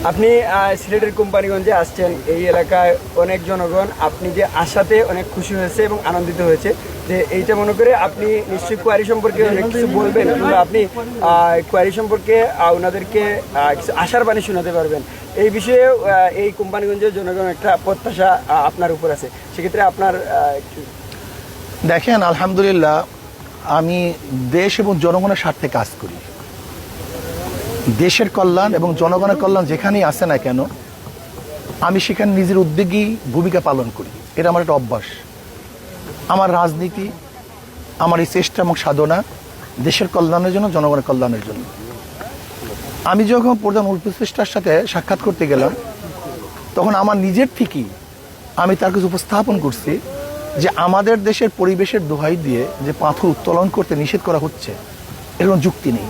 আপনি সিলেটের কোম্পানিগঞ্জে আসছেন, এই এলাকায় অনেক জনগণ আপনি যে আসাতে অনেক খুশি হয়েছে এবং আনন্দিত হয়েছে, যে এইটা মনে করে আপনি নিশ্চয়ই কোয়ারি সম্পর্কে অনেক কিছু বলবেন, কিংবা আপনি কোয়ারি সম্পর্কে ওনাদেরকে কিছু আশার বাণী শোনাতে পারবেন। এই বিষয়ে এই কোম্পানিগঞ্জের জনগণ একটা প্রত্যাশা আপনার উপর আছে, সেক্ষেত্রে আপনার দেখেন, আলহামদুলিল্লাহ আমি দেশ এবং জনগণের স্বার্থে কাজ করি। দেশের কল্যাণ এবং জনগণের কল্যাণ যেখানেই আসে না কেন, আমি সেখানে নিজের উদ্যোগী ভূমিকা পালন করি। এটা আমার একটা অভ্যাস। আমার রাজনীতি, আমার এই চেষ্টা এবং সাধনা দেশের কল্যাণের জন্য, জনগণের কল্যাণের জন্য। আমি যখন প্রধান উপদেষ্টার সাথে সাক্ষাৎ করতে গেলাম, তখন আমার নিজের থেকেই আমি তার কাছে উপস্থাপন করছি যে আমাদের দেশের পরিবেশের দোহাই দিয়ে যে পাথর উত্তোলন করতে নিষেধ করা হচ্ছে, এর কোনো যুক্তি নেই,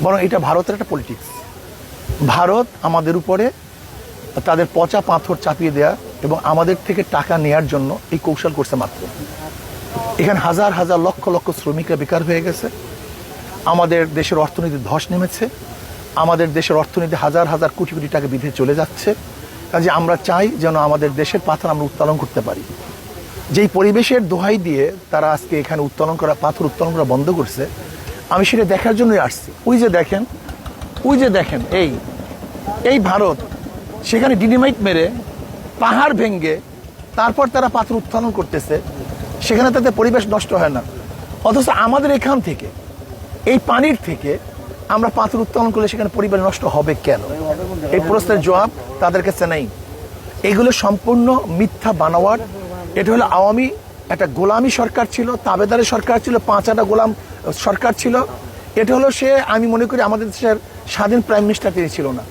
বরং এটা ভারতের একটা পলিটিক্স। ভারত আমাদের উপরে তাদের পচা পাথর চাপিয়ে দেয়া এবং আমাদের থেকে টাকা নেয়ার জন্য এই কৌশল করছে মাত্র। এখানে হাজার হাজার লক্ষ লক্ষ শ্রমিকরা বেকার হয়ে গেছে, আমাদের দেশের অর্থনীতি ধস নেমেছে, আমাদের দেশের অর্থনীতি হাজার হাজার কোটি কোটি টাকা বিধে চলে যাচ্ছে। কাজে আমরা চাই যেন আমাদের দেশের পাথর আমরা উত্তোলন করতে পারি। যেই পরিবেশের দোহাই দিয়ে তারা আজকে এখানে পাথর উত্তোলন করা বন্ধ করছে, আমি সেটা দেখার জন্যই আসছি। ওই যে দেখেন এই ভারত সেখানে ডিনামাইট মেরে পাহাড় ভেঙ্গে তারপর তারা পাথর উত্তোলন করতেছে, সেখানে তাদের পরিবেশ নষ্ট হয় না। অথচ আমাদের এখান থেকে, এই পানির থেকে আমরা পাথর উত্তোলন করলে সেখানে পরিবেশ নষ্ট হবে কেন? এই প্রশ্নের জবাব তাদের কাছে নেই। এগুলো সম্পূর্ণ মিথ্যা বানোয়াট। এটা হলো আওয়ামী একটা গোলামি সরকার ছিল, তাবেদারের সরকার ছিল, 5 গোলাম সরকার ছিল। এটা হলো আমি মনে করি আমাদের দেশের স্বাধীন প্রাইম মিনিস্টার তিনি ছিল না,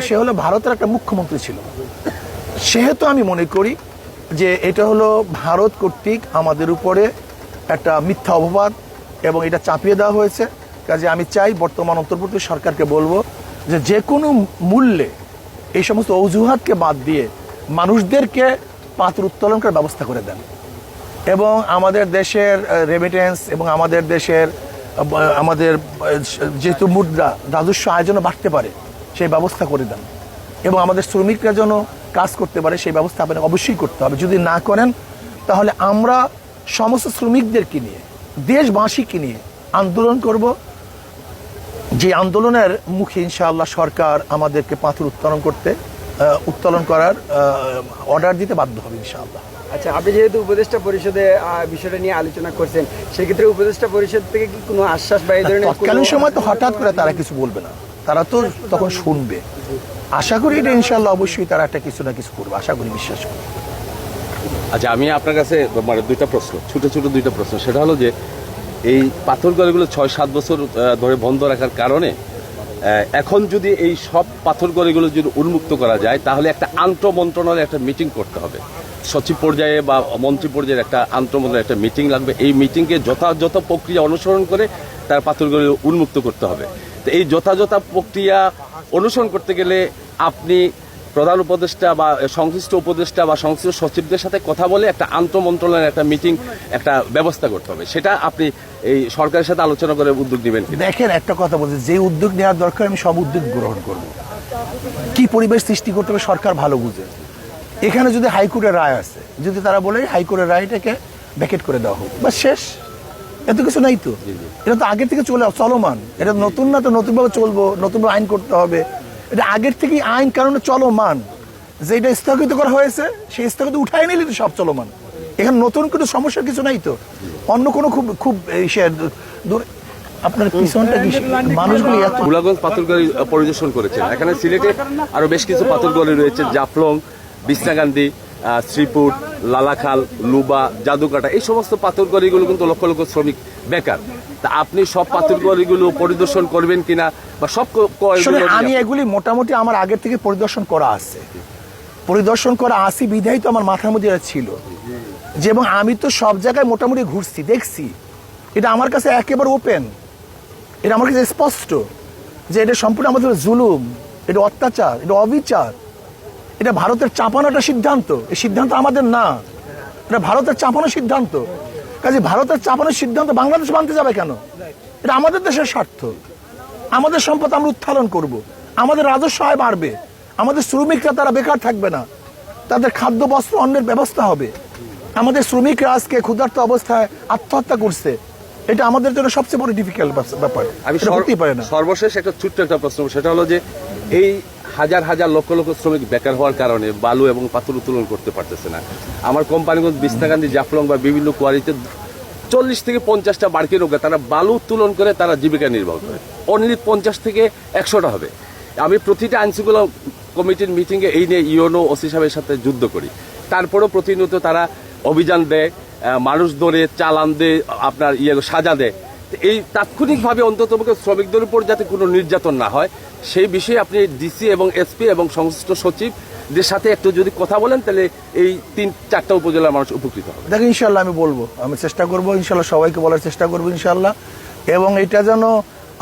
সে হলো ভারতের একটা মুখ্যমন্ত্রী ছিল। সেহেতু আমি মনে করি যে এটা হলো ভারত কর্তৃক আমাদের উপরে একটা মিথ্যা অপবাদ এবং এটা চাপিয়ে দেওয়া হয়েছে। কাজে আমি চাই বর্তমান অন্তর্বর্তী সরকারকে বলবো যে কোনো মূল্যে এই সমস্ত অজুহাতকে বাদ দিয়ে মানুষদেরকে পাথর উত্তোলন করার ব্যবস্থা করে দেন, এবং আমাদের দেশের রেমিটেন্স এবং আমাদের দেশের যেহেতু মুদ্রা রাজস্ব আয় যেন বাড়তে পারে সেই ব্যবস্থা করে দেন, এবং আমাদের শ্রমিকরা যেন কাজ করতে পারে সেই ব্যবস্থা আপনাকে অবশ্যই করতে হবে। যদি না করেন তাহলে আমরা সমস্ত শ্রমিকদেরকে নিয়ে, দেশবাসীকে নিয়ে আন্দোলন করব। যে আন্দোলনের মুখে ইনশাআল্লাহ সরকার আমাদেরকে পাথর উত্তোলন করার অর্ডার দিতে বাধ্য হবে ইনশাআল্লাহ। আচ্ছা, আপনি যেহেতু উপদেষ্টা পরিষদে বিষয়টা নিয়ে আলোচনা করছেন, সেক্ষেত্রে উপদেষ্টা পরিষদ থেকে কি কোনো আশ্বাস বা এই ধরনের? তৎকালীন সময় তো হঠাৎ করে তারা কিছু বলবে না, তারা তো তখন শুনবে। আশা করি এটা ইনশাআল্লাহ অবশ্যই তারা একটা কিছু না কিছু করবে, আশা করি, বিশ্বাস করি। আচ্ছা, আমি আপনার কাছে দুইটা প্রশ্ন, ছোট দুইটা প্রশ্ন। সেটা হলো যে এই পাথরগড়িগুলো 6-7 বছর ধরে বন্ধ রাখার কারণে এখন যদি এই সব পাথরগড়িগুলো যদি উন্মুক্ত করা যায়, তাহলে একটা আন্তঃমন্ত্রণালয়ে একটা মিটিং করতে হবে, সচিব পর্যায়ে বা মন্ত্রী পর্যায়ের একটা আন্তঃমন্ত্রণালয়ে একটা মিটিং লাগবে। এই মিটিংকে যথাযথ প্রক্রিয়া অনুসরণ করে তার পাথরগড়ি উন্মুক্ত করতে হবে। তো এই যথাযথ প্রক্রিয়া অনুসরণ করতে গেলে আপনি প্রধান উপদেষ্টা বা সংশ্লিষ্ট উপদেষ্টা বা সংশ্লিষ্ট সচিবদের সাথে কথা বলে একটা আন্তঃমন্ত্রণালয়ের একটা মিটিং, একটা ব্যবস্থা করতে হবে। সেটা আপনি এই সরকারের সাথে আলোচনা করে উদ্যোগ নেবেন? দেখেন, একটা কথা বলছি, যে উদ্যোগ নেওয়ার দরকার আমি সব উদ্যোগ গ্রহণ করব। কি পরিবেশ সৃষ্টি করতে হবে সরকার ভালো বুঝে। এখানে যদি হাইকোর্টের রায় আছে, যদি তারা বলে হাইকোর্টের রায়টাকে ভ্যাকেট করে দেওয়া হোক, বা শেষ, এত কিছু নাই তো। এটা তো আগের থেকে চলমান, এটা নতুন না, তো নতুনভাবে চলবো, নতুনভাবে আইন করতে হবে। এটা আগের থেকেই আইন কারণে চলমান। যে এটা স্থগিত করা হয়েছে সেই স্থগিত উঠাই নিলে তো সব চলমান। এখানে নতুন কোনো সমস্যার কিছু নাই তো। অন্য কোনো খুব আপনার পিছনটা মানুষগুলি গোলাগঞ্জ পাথরগড়ি পরিদর্শন করেছেন। এখানে সিলেটে আরো বেশ কিছু পাথরগড়ি রয়েছে, জাফলং, বিছনাকান্দি, শ্রীপুর, লালাখাল, লুবা, জাদুকাটা। এই সমস্ত পাথরগড়িগুলো কিন্তু লক্ষ লক্ষ শ্রমিক বেকার। তা আপনি সব পাথরগড়িগুলো পরিদর্শন করবেন কিনা, বা সব? আমি এগুলি মোটামুটি আমার আগের থেকে পরিদর্শন করা আছে বিধায় তো আমার মাথার মধ্যে ছিল যে, এবং আমি তো সব জায়গায় মোটামুটি ঘুরছি, দেখছি। এটা আমার কাছে একেবারে ওপেন, এটা আমার কাছে স্পষ্ট যে এটা সম্পূর্ণ আমাদের জুলুম, এটা অত্যাচার, এটা অবিচার। এটা ভারতের চাপানোটা সিদ্ধান্ত, এই সিদ্ধান্ত আমাদের না, এটা ভারতের চাপানো সিদ্ধান্ত। কাজে ভারতের চাপানোর সিদ্ধান্ত বাংলাদেশ মানতে যাবে কেন? এটা আমাদের দেশের স্বার্থ, আমাদের সম্পদ আমরা উত্তোলন করব। আমাদের রাজস্ব আয় বাড়বে, আমাদের শ্রমিকরা তারা বেকার থাকবে না, তাদের খাদ্য বস্ত্র অন্যের ব্যবস্থা হবে। আমাদের শ্রমিকরা আজকে ক্ষুধার্ত অবস্থায় আত্মহত্যা করছে, এটা আমাদের জন্য সবচেয়ে বড় ডিফিকাল্ট ব্যাপার। আমি এটা হতেই পারে না। সর্বশেষ একটা ছোট্ট একটা প্রশ্ন, সেটা হলো যে এই হাজার হাজার লক্ষ লক্ষ শ্রমিক বেকার হওয়ার কারণে বালু এবং পাথর উত্তোলন করতে পারতেছে না। আমার কোম্পানিগঞ্জ, বিছনাকান্দি, জাফলং বা বিভিন্ন কোয়ারিতে 40 থেকে 50টা বাড়কি নৌকা, তারা বালু উত্তোলন করে তারা জীবিকা নির্বাহ করে। অনলি 50 থেকে 100টা হবে। আমি প্রতিটা আইনশৃঙ্খলা কমিটির মিটিংয়ে এই নিয়ে ইউনো ওসি সাহেবের সাথে যুদ্ধ করি, তারপরেও প্রতিনিয়ত তারা অভিযান দেয়, মানুষ ধরে চালান দেয়, আপনার সাজা দেয়। এই তাৎক্ষণিকভাবে অন্তত শ্রমিকদের উপর যাতে কোনো নির্যাতন না হয় সেই বিষয়ে আপনি ডিসি এবং এসপি এবং সংশ্লিষ্ট সচিবদের সাথে একটু যদি কথা বলেন, তাহলে এই 3-4টা উপজেলার মানুষ উপকৃত হবে। দেখো, ইনশাল্লাহ আমি বলবো, আমি চেষ্টা করবো, ইনশাল্লাহ সবাইকে বলার চেষ্টা করবো ইনশাল্লাহ, এবং এটা যেন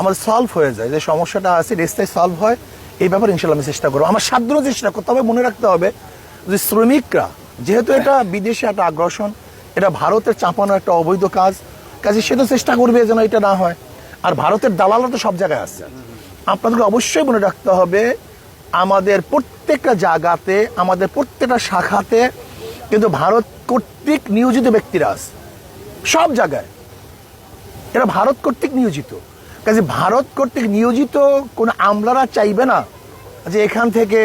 আমাদের সলভ হয়ে যায়, যে সমস্যাটা আছে রাস্তায় সলভ হয়, এই ব্যাপারে ইনশাল্লাহ আমি চেষ্টা করবো। আমার সাধ্য চেষ্টা করতে হবে। মনে রাখতে হবে যে শ্রমিকরা, যেহেতু এটা বিদেশে একটা আগ্রাসন, এটা ভারতের চাপানো একটা অবৈধ কাজে সে তো চেষ্টা করবে যেন এটা না হয়। আর ভারতের দালালরা তো সব জায়গায় আছে। আপনাদেরকে অবশ্যই মনে রাখতে হবে, আমাদের প্রত্যেকটা জায়গাতে, আমাদের প্রত্যেকটা শাখাতে কিন্তু ভারত কর্তৃক নিয়োজিত ব্যক্তিরা আছে, সব জায়গায় এরা ভারত কর্তৃক নিয়োজিত। কাজে ভারত কর্তৃক নিয়োজিত কোন আমলারা চাইবে না যে এখান থেকে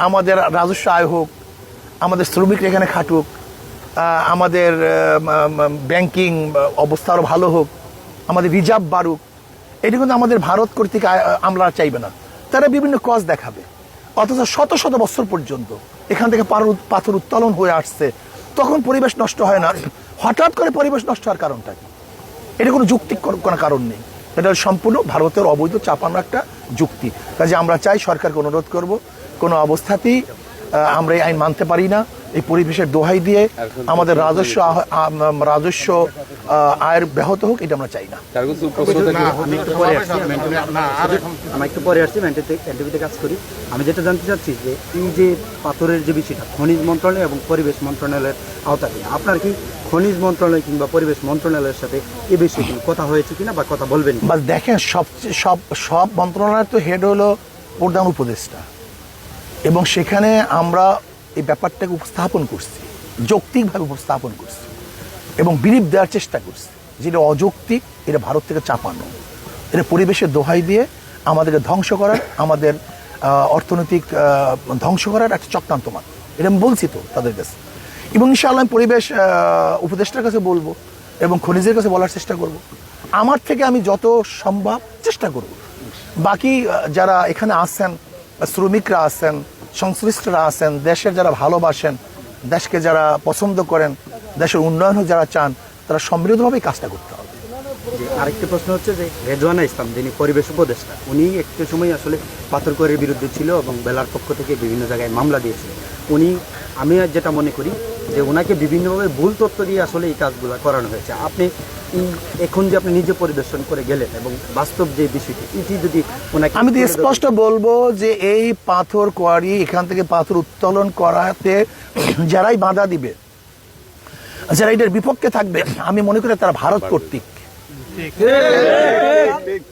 আমাদের রাজস্ব আয় হোক, আমাদের শ্রমিকরা এখানে খাটুক, আমাদের ব্যাংকিং অবস্থা আরও ভালো হোক, আমাদের রিজার্ভ বাড়ুক। এটি কিন্তু আমাদের ভারত কর্তৃক আমলারা চাইবে না। তারা বিভিন্ন কজ দেখাবে, অথচ শত শত বছর পর্যন্ত এখান থেকে পাথর উত্তোলন হয়ে আসছে, তখন পরিবেশ নষ্ট হয় না। হঠাৎ করে পরিবেশ নষ্ট হওয়ার কারণটা কি? এটা কোনো যুক্তি কোনো কারণ নেই, এটা সম্পূর্ণ ভারতের অবৈধ চাপানো একটা যুক্তি। কাজে আমরা চাই, সরকারকে অনুরোধ করব, কোনো অবস্থাতেই আমরা এই আইন মানতে পারি না। এই পরিবেশের দোহাই দিয়ে আমাদের রাজস্ব আয়ের ব্যাহত হোক, এটা আমরা চাই না। আমি একটু পরে আসছি, এনটিভিতে কাজ করি। আমি যেটা জানতে চাচ্ছি যে এই যে পাথরের যে বিষয়টা খনিজ মন্ত্রণালয় এবং পরিবেশ মন্ত্রণালয়ের আওতাধীন, আপনার কি খনিজ মন্ত্রণালয় কিংবা পরিবেশ মন্ত্রণালয়ের সাথে এ বিষয়ে কোনো কথা হয়েছে কিনা বা কথা বলবেন? বা দেখেন, সব মন্ত্রণালয়ের তো হেড হলো প্রধান উপদেষ্টা, এবং সেখানে আমরা এই ব্যাপারটাকে উপস্থাপন করছি, যৌক্তিকভাবে উপস্থাপন করছি এবং বিলিভ দেওয়ার চেষ্টা করছি, যেটা অযৌক্তিক, এটা ভারত থেকে চাপানো, এটা পরিবেশের দোহাই দিয়ে আমাদেরকে ধ্বংস করার, আমাদের অর্থনৈতিক ধ্বংস করার একটা চক্রান্ত মাত্র। এটা আমি বলছি তো তাদের কাছে, এবং ইনশাআল্লাহ আমি পরিবেশ উপদেষ্টার কাছে বলবো এবং খনিজের কাছে বলার চেষ্টা করব। আমার থেকে আমি যত সম্ভব চেষ্টা করব। বাকি যারা এখানে আসছেন, শ্রমিকরা আছেন, সংশ্লিষ্টরা আছেন, দেশের যারা ভালোবাসেন, দেশকে যারা পছন্দ করেন, দেশের উন্নয়ন হোক যারা চান, তারা সম্মিলিতভাবেই কাজটা করতে হবে। আরেকটি প্রশ্ন হচ্ছে যে রেজওয়ানা ইসলাম, যিনি পরিবেশ উপদেষ্টা, উনি একটু সময় আসলে পাথরকরের বিরুদ্ধে ছিল এবং বেলার পক্ষ থেকে বিভিন্ন জায়গায় মামলা দিয়েছিল। আমি যেটা মনে করি যে ওনাকে বিভিন্নভাবে ভুল তথ্য দিয়ে আসলে এই কাজগুলো করানো হয়েছে। আপনি এখন যে আপনি নিজে পরিদর্শন করে গেলেন এবং বাস্তব যে বিষয়টি, এটি যদি ওনাকে, আমি তো স্পষ্ট বলবো যে এই পাথর কোয়ারি, এখান থেকে পাথর উত্তোলন করাতে যারাই বাধা দিবে, যারা এটার বিপক্ষে থাকবে, আমি মনে করি তারা ভারত কর্তৃক,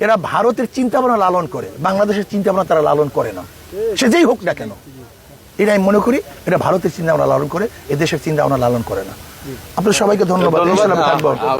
এরা ভারতের চিন্তা ভাবনা লালন করে, বাংলাদেশের চিন্তা ভাবনা তারা লালন করে না, সে যেই হোক না কেন। এটা আমি মনে করি এটা ভারতের চিন্তা ভাবনা লালন করে, এদেশের চিন্তা ভাবনা লালন করে না। আপনাদের সবাইকে ধন্যবাদ।